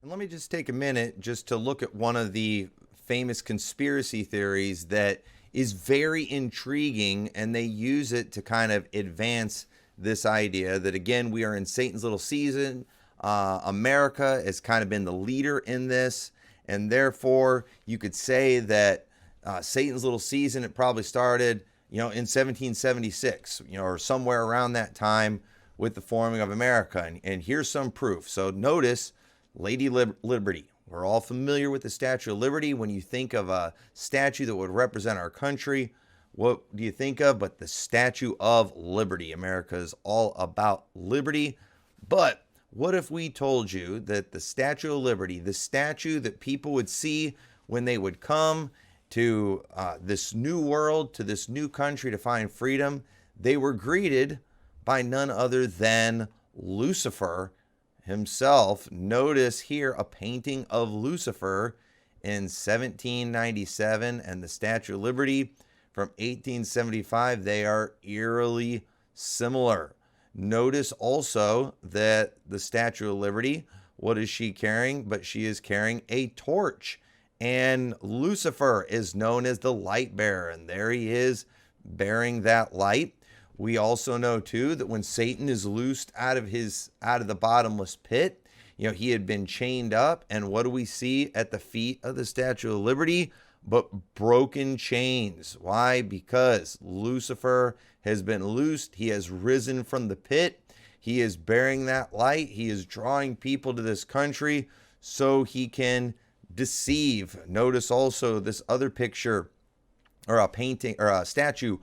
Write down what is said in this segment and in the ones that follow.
And let me just take a minute just to look at one of the famous conspiracy theories that is very intriguing, and they use it to kind of advance this idea that, again, we are in Satan's little season. America has kind of been the leader in this, and therefore you could say that Satan's little season, it probably started, in 1776, or somewhere around that time with the forming of America. And here's some proof. So notice Lady Liberty. We're all familiar with the Statue of Liberty. When you think of a statue that would represent our country, what do you think of but the Statue of Liberty? America is all about liberty. But what if we told you that the Statue of Liberty, the statue that people would see when they would come to this new world, to this new country to find freedom, they were greeted by none other than Lucifer himself? Notice here a painting of Lucifer in 1797 and the Statue of Liberty from 1875. They are eerily similar. Notice also that the Statue of Liberty, what is she carrying? But she is carrying a torch. And Lucifer is known as the light bearer, and there he is bearing that light. We also know too that when Satan is loosed out of the bottomless pit, he had been chained up, and what do we see at the feet of the Statue of Liberty? But broken chains. Why? Because Lucifer has been loosed. He has risen from the pit. He is bearing that light. He is drawing people to this country so he can deceive. Notice also this other picture, or a painting, or a statue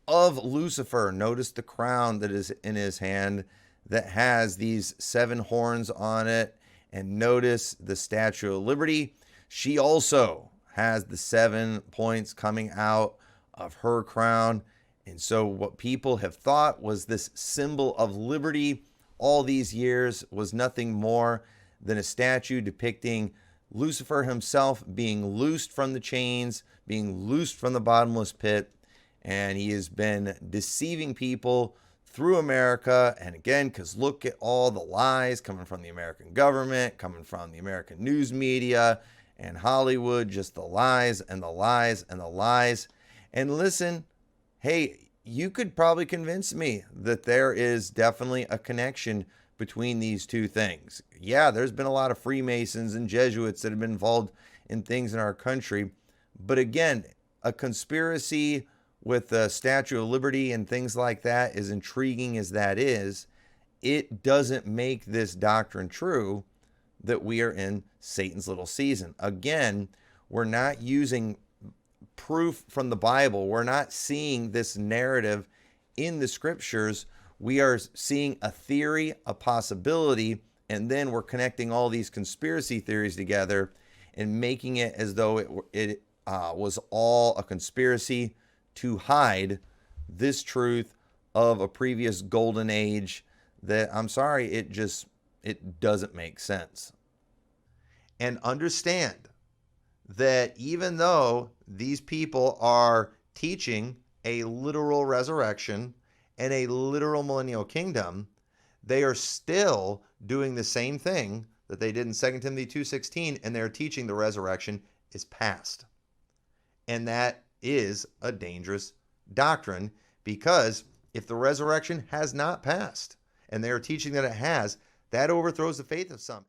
of Lucifer. Notice the crown that is in his hand that has these 7 horns on it. And notice the Statue of Liberty. She also has the 7 points coming out of her crown. And so what people have thought was this symbol of liberty all these years was nothing more than a statue depicting Lucifer himself being loosed from the chains, being loosed from the bottomless pit. And he has been deceiving people through America. And again, because look at all the lies coming from the American government, coming from the American news media and Hollywood, just the lies and the lies and the lies. And listen, hey, you could probably convince me that there is definitely a connection between these two things. Yeah, there's been a lot of Freemasons and Jesuits that have been involved in things in our country. But again, a conspiracy with the Statue of Liberty and things like that, as intriguing as that is, it doesn't make this doctrine true that we are in Satan's little season. Again, we're not using proof from the Bible. We're not seeing this narrative in the scriptures. We are seeing a theory, a possibility, and then we're connecting all these conspiracy theories together and making it as though it was all a conspiracy to hide this truth of a previous golden age that, I'm sorry, it doesn't make sense. And understand that even though these people are teaching a literal resurrection and a literal millennial kingdom, they are still doing the same thing that they did in 2 Timothy 2:16, and they're teaching the resurrection is past. And that is a dangerous doctrine, because if the resurrection has not passed and they are teaching that it has, that overthrows the faith of some.